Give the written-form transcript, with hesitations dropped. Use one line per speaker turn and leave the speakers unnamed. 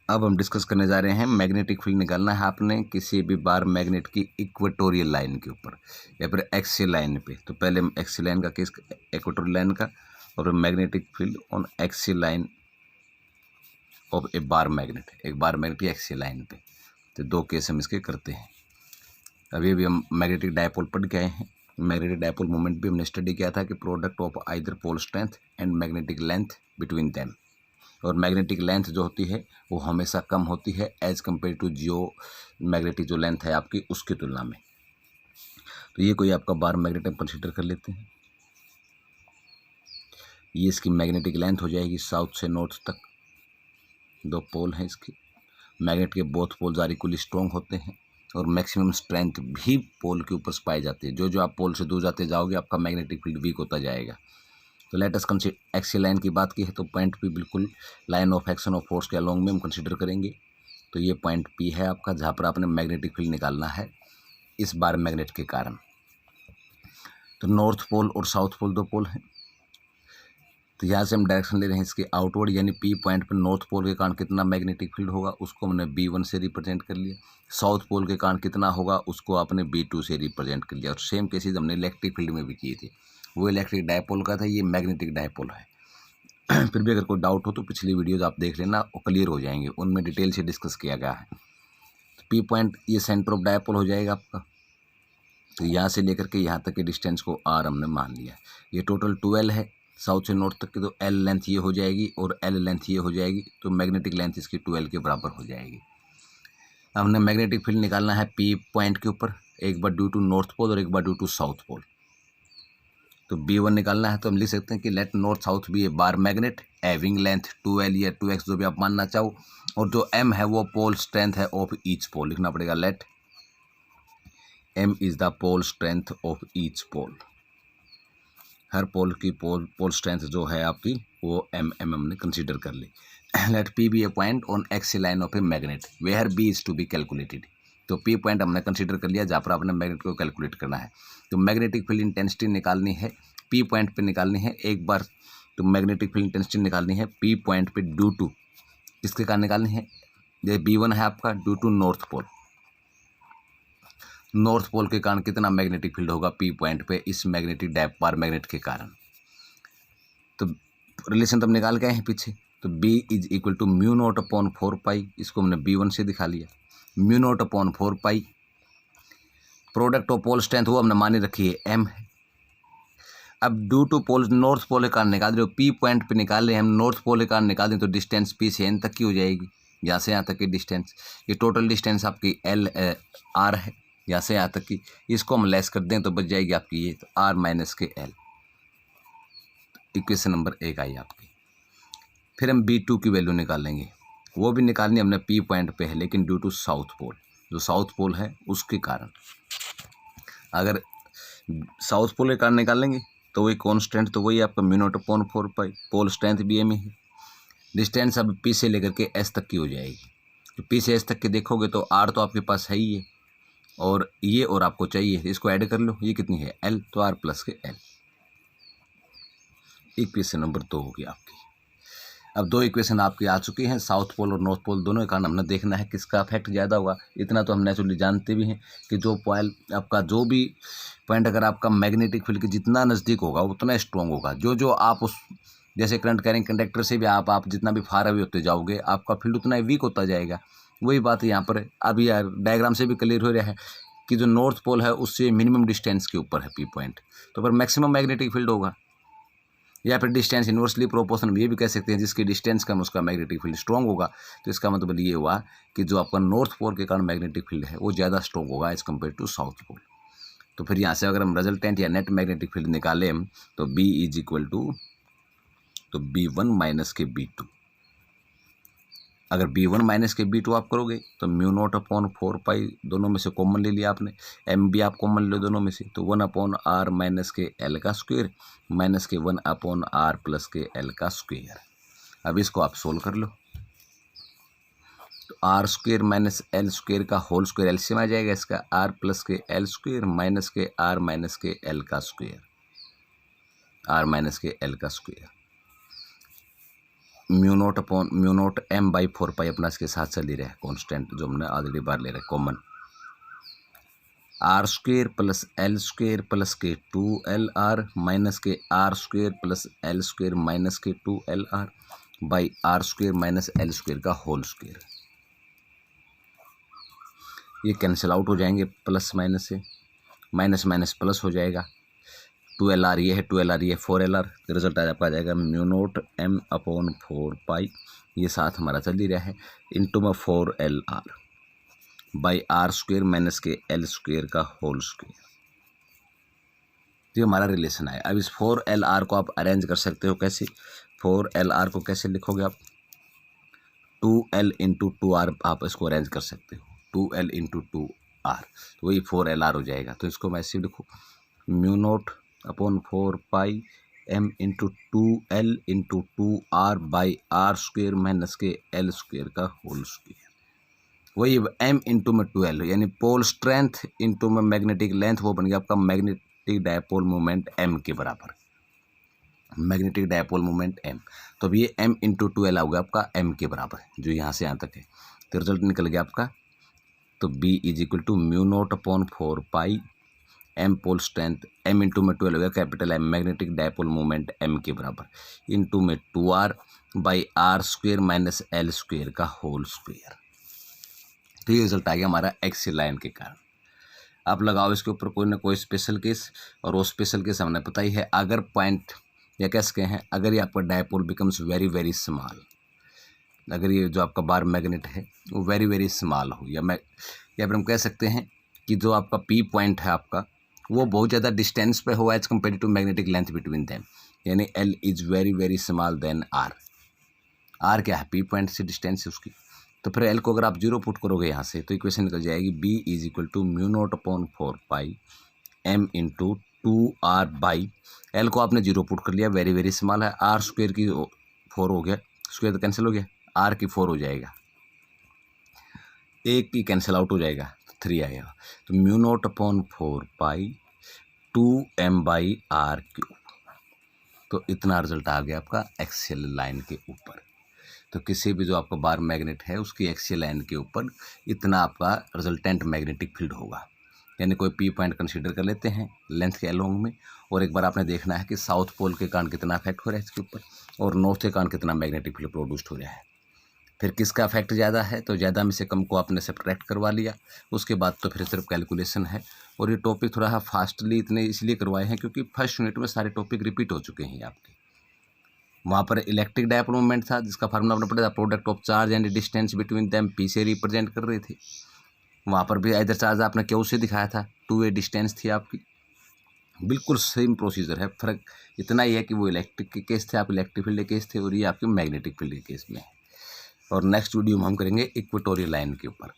अब हम डिस्कस करने जा रहे हैं मैग्नेटिक फील्ड निकालना है आपने किसी भी बार मैग्नेट की इक्वेटोरियल लाइन के ऊपर या फिर एक्सियल लाइन पे। तो पहले हम एक्सियल लाइन का केस, इक्वेटोरियल लाइन का, और magnetic field on axial line of A bar magnet, एक बार मैग्नेट की एक्सियल लाइन पे। तो दो केस हम इसके करते हैं। अभी अभी हम मैग्नेटिक डायपोल पढ़ के आए हैं। मैग्नेटिक डायपोल मोमेंट भी हमने स्टडी किया था कि product of either pole strength and magnetic length between them. और मैग्नेटिक लेंथ जो होती है वो हमेशा कम होती है एज कम्पेयर टू जो मैग्नेटिक जो लेंथ है आपकी उसकी तुलना में। तो ये कोई आपका बार मैग्नेट हम कंसीडर कर लेते हैं। ये इसकी मैग्नेटिक लेंथ हो जाएगी साउथ से नॉर्थ तक। दो पोल हैं इसके। मैग्नेट के both poles are equally strong होते हैं और मैक्सिमम स्ट्रेंथ भी पोल के ऊपर पाई जाती है। जो जो आप पोल से दूर जाते जाओगे आपका मैग्नेटिक फील्ड वीक होता जाएगा। तो let us consider axial line की बात की है तो पॉइंट पी बिल्कुल line of action of force के अलोंग में हम कंसीडर करेंगे। तो ये पॉइंट पी है आपका जहाँ पर आपने मैग्नेटिक फील्ड निकालना है इस बार मैग्नेट के कारण। तो नॉर्थ पोल और साउथ पोल दो पोल हैं। तो यहाँ से हम डायरेक्शन ले रहे हैं इसके आउटवर्ड, यानी पी पॉइंट पर नॉर्थ पोल के कारण कितना मैग्नेटिक फील्ड होगा उसको हमने B1 से रिप्रेजेंट कर लिया। साउथ पोल के कारण कितना होगा उसको आपने B2 से रिप्रेजेंट कर लिया। और सेम केसेस हमने इलेक्ट्रिक फील्ड में भी किए थे। वो इलेक्ट्रिक डायपोल का था, ये मैग्नेटिक डायपोल है। फिर भी अगर कोई डाउट हो तो पिछली वीडियोज आप देख लेना, वो क्लियर हो जाएंगे, उनमें डिटेल से डिस्कस किया गया है। तो पी पॉइंट ये सेंटर ऑफ डायपोल हो जाएगा आपका। तो यहाँ से लेकर के यहाँ तक के डिस्टेंस को R हमने मान लिया। ये टोटल 12 है साउथ से नॉर्थ तक की। तो L लेंथ ये हो जाएगी और L लेंथ ये हो जाएगी। तो मैग्नेटिक लेंथ इसकी 12 के बराबर हो जाएगी। हमने मैग्नेटिक फील्ड निकालना है P पॉइंट के ऊपर, एक बार ड्यू टू नॉर्थ पोल और एक बार ड्यू टू साउथ पोल। तो B1 निकालना है तो हम लिख सकते हैं कि let north south be a bar magnet having length 2L या 2X जो भी आप मानना चाहो, और जो M है वो पोल स्ट्रेंथ है ऑफ ईच पोल। लिखना पड़ेगा let M is the pole strength of each pole. हर पोल की पोल स्ट्रेंथ जो है आपकी वो M हमने कंसीडर कर ली। Let P be a point on axial line of a magnet where B is to be calculated. तो P पॉइंट हमने कंसीडर कर लिया जहाँ पर आपने मैग्नेट को कैलकुलेट करना है। तो मैग्नेटिक फील्ड इंटेंसिटी निकालनी है P पॉइंट पे निकालनी है एक बार। तो मैग्नेटिक फील्ड इंटेंसिटी निकालनी है P पॉइंट पे ड्यू टू किसके कारण निकालनी है। ये B1 है आपका due to north pole. North pole के कारण कितना मैग्नेटिक फील्ड होगा P पॉइंट पे इस मैग्नेटिक बार मैग्नेट के कारण। तो रिलेशन तब निकाल के आए हैं पीछे। तो B is equal to mu naught upon 4 pi, इसको हमने B1 से दिखा लिया। Mu naught upon 4 pi product of pole strength वो हमने मानी रखी है M है। अब due to pole north pole के कारण निकाल रहे हो, P पॉइंट पे निकाल रहे हैं हम, नॉर्थ पोल के कारण निकाल दें तो डिस्टेंस P से N तक की हो जाएगी। यहाँ से यहाँ तक की डिस्टेंस, ये टोटल डिस्टेंस आपकी R है यहाँ से यहाँ तक की। इसको हम लेस कर दें तो बच जाएगी आपकी ये तो R माइनस के L। इक्वेशन नंबर 1 आई आपकी। फिर हम B2 की वैल्यू निकालेंगे, वो भी निकालनी हमने P पॉइंट पे है लेकिन ड्यू टू साउथ पोल, जो साउथ पोल है उसके कारण। अगर साउथ पोल के कारण निकालेंगे तो वही कॉन्स्टेंट तो वही आपका म्यू नॉट अपॉन 4 पाई, पोल स्ट्रेंथ भी M ही है। डिस्टेंस अब P से लेकर के S तक की हो जाएगी। तो P से S तक के देखोगे तो R तो आपके पास है ही है और ये और आपको चाहिए, इसको ऐड कर लो, ये कितनी है L, तो R प्लस के L। इक्वेशन नंबर 2 होगी आपकी। अब दो इक्वेशन आपकी आ चुकी हैं, साउथ पोल और नॉर्थ पोल दोनों के कारण हमने देखना है किसका इफेक्ट ज़्यादा होगा। इतना तो हम नेचुरली जानते भी हैं कि जो पॉइंट आपका जो भी पॉइंट अगर आपका मैग्नेटिक फील्ड के जितना नज़दीक होगा उतना स्ट्रॉन्ग होगा। जो जो आप उस जैसे करंट कैरिंग कंडक्टर से भी आप जितना भी फार अवे होते जाओगे आपका फील्ड उतना ही वीक होता जाएगा। वही बात यहाँ पर अभी यार डायग्राम से भी क्लियर हो रहा है कि जो नॉर्थ पोल है उससे मिनिमम डिस्टेंस के ऊपर है P पॉइंट, तो पर मैक्सिमम मैग्नेटिक फील्ड होगा। या फिर डिस्टेंस इन्वर्सली प्रोपोर्शनल ये भी कह सकते हैं, जिसकी डिस्टेंस कम उसका मैग्नेटिक फील्ड स्ट्रॉन्ग होगा। तो इसका मतलब ये हुआ कि जो आपका नॉर्थ पोल के कारण मैग्नेटिक फील्ड है वो ज़्यादा स्ट्रॉन्ग होगा as compare to south pole. तो फिर यहाँ से अगर हम रिजल्टेंट या नेट मैग्नेटिक फील्ड निकालें तो B इज इक्वल टू तो B1 माइनस के B2। अगर B1 माइनस के B2 आप करोगे तो म्यू नॉट अपॉन 4 पाई, दोनों में से कॉमन ले लिया आपने, M भी आप कॉमन ले दोनों में से, तो 1 अपॉन R माइनस के L का स्क्वायर माइनस के 1 अपॉन R प्लस के L का स्क्वायर। अब इसको आप सोल्व कर लो तो R square minus L square का होल स्क्वायर एलसीएम आ जाएगा इसका, R प्लस के L स्क्वायर माइनस के R माइनस के L का स्क्वायर, R माइनस के L का square. Mu naught M by 4 pi अपना इसके साथ चल ही रहा है कॉन्स्टेंट, जो हमने ऑलरेडी बार ले रहे हैं common. R square plus L square plus के 2LR माइनस के R square plus L square minus के 2LR by R square minus L square का होल स्क्वेयर। ये कैंसिल आउट हो जाएंगे प्लस माइनस से, माइनस माइनस प्लस हो जाएगा। 2LR ये है, 2LR ये 4LR, रिजल्ट आपका आ जाएगा म्यू नोट एम अपॉन 4 पाई, ये साथ हमारा चल ही रहा है, इंटू में 4LR by R square minus के एल स्क्वेयर का होल स्क्वेयर। तो ये हमारा रिलेशन है। अब इस 4LR को आप अरेंज कर सकते हो कैसे? 4LR को कैसे लिखोगे आप? 2L इंटू 2R आप इसको अरेंज कर सकते हो, 2L इंटू 2R, तो वही 4LR हो जाएगा। तो इसको मैं ऐसे लिखूँ, mu naught upon 4 pi M into 2L into 2R by R square minus के एल स्क्वेयर का होल स्क्वेयर। वही m इंटू में 2L, यानी पोल स्ट्रेंथ इंटू में मैग्नेटिक लेंथ, वो बन गया आपका मैग्नेटिक डायपोल मोमेंट m के बराबर, मैग्नेटिक डायपोल मोमेंट m। तो अब ये m इंटू 2L होगा आपका m के बराबर, जो यहाँ से यहाँ तक है। तो रिजल्ट निकल गया आपका, तो B is equal to mu naught upon 4 pi m pole strength, m into में 12 होगा capital M, magnetic dipole moment m के बराबर, इंटू में 2R by R square minus L square का होल स्क्वेयर। तो ये रिजल्ट आ गया हमारा एक्सियल लाइन के कारण। आप लगाओ इसके ऊपर कोई ना कोई स्पेशल केस, और वो स्पेशल केस हमने पता ही है, अगर पॉइंट या कह सकते हैं अगर ये आपका dipole becomes very very small, अगर ये जो आपका बार मैग्नेट है वो वेरी वेरी स्मॉल हो, या फिर हम कह सकते हैं कि जो आपका पी पॉइंट है आपका वो बहुत ज़्यादा डिस्टेंस पे हुआ as compare to magnetic length between them, यानी L is very very small than R. R क्या है? पी पॉइंट से डिस्टेंस है उसकी। तो फिर एल को अगर आप 0 पुट करोगे यहाँ से, तो इक्वेशन निकल जाएगी B is equal to mu naught upon 4 pi M into 2R by, L को आपने 0 पुट कर लिया, वेरी वेरी स्मॉल है, आर स्क्वेयर की 4 हो गया, स्क्वेयर तो कैंसिल हो गया, आर की 4 हो जाएगा, एक की कैंसिल आउट हो जाएगा, 3 आएगा। तो mu naught upon 4 pi 2m by R cube. तो इतना रिजल्ट आ गया आपका एक्सियल लाइन के ऊपर। तो किसी भी जो आपका बार मैग्नेट है उसकी एक्सियल लाइन के ऊपर इतना आपका रिजल्टेंट मैग्नेटिक फील्ड होगा, यानी कोई पी पॉइंट कंसीडर कर लेते हैं लेंथ के अलोंग में, और एक बार आपने देखना है कि साउथ पोल के कारण कितना इफेक्ट हो रहा है इसके ऊपर, और नॉर्थ के कारण कितना मैग्नेटिक फील्ड प्रोड्यूस्ड हो रहा है। फिर किसका इफेक्ट ज़्यादा है, तो ज़्यादा में से कम को आपने सब्ट्रैक्ट करवा लिया, उसके बाद तो फिर सिर्फ कैलकुलेशन है। और ये टॉपिक थोड़ा सा फास्टली इतने इसलिए करवाए हैं क्योंकि फर्स्ट यूनिट में सारे टॉपिक रिपीट हो चुके हैं आपके। वहाँ पर इलेक्ट्रिक डायपोल मोमेंट था जिसका फार्मूला आपने पढ़ा था, product of charge and distance between them, P से रिप्रेजेंट कर रहे थे। वहाँ पर भी इधर चार्ज आपने क्यू से दिखाया था, 2a डिस्टेंस थी आपकी, बिल्कुल सेम प्रोसीजर है, फ़र्क इतना ही है कि वो इलेक्ट्रिक के केस थे, आप इलेक्ट्रिक फील्ड के केस थे, और ये आपके मैग्नेटिक फील्ड के केस में है। और नेक्स्ट वीडियो में हम करेंगे इक्वेटोरियल लाइन के ऊपर।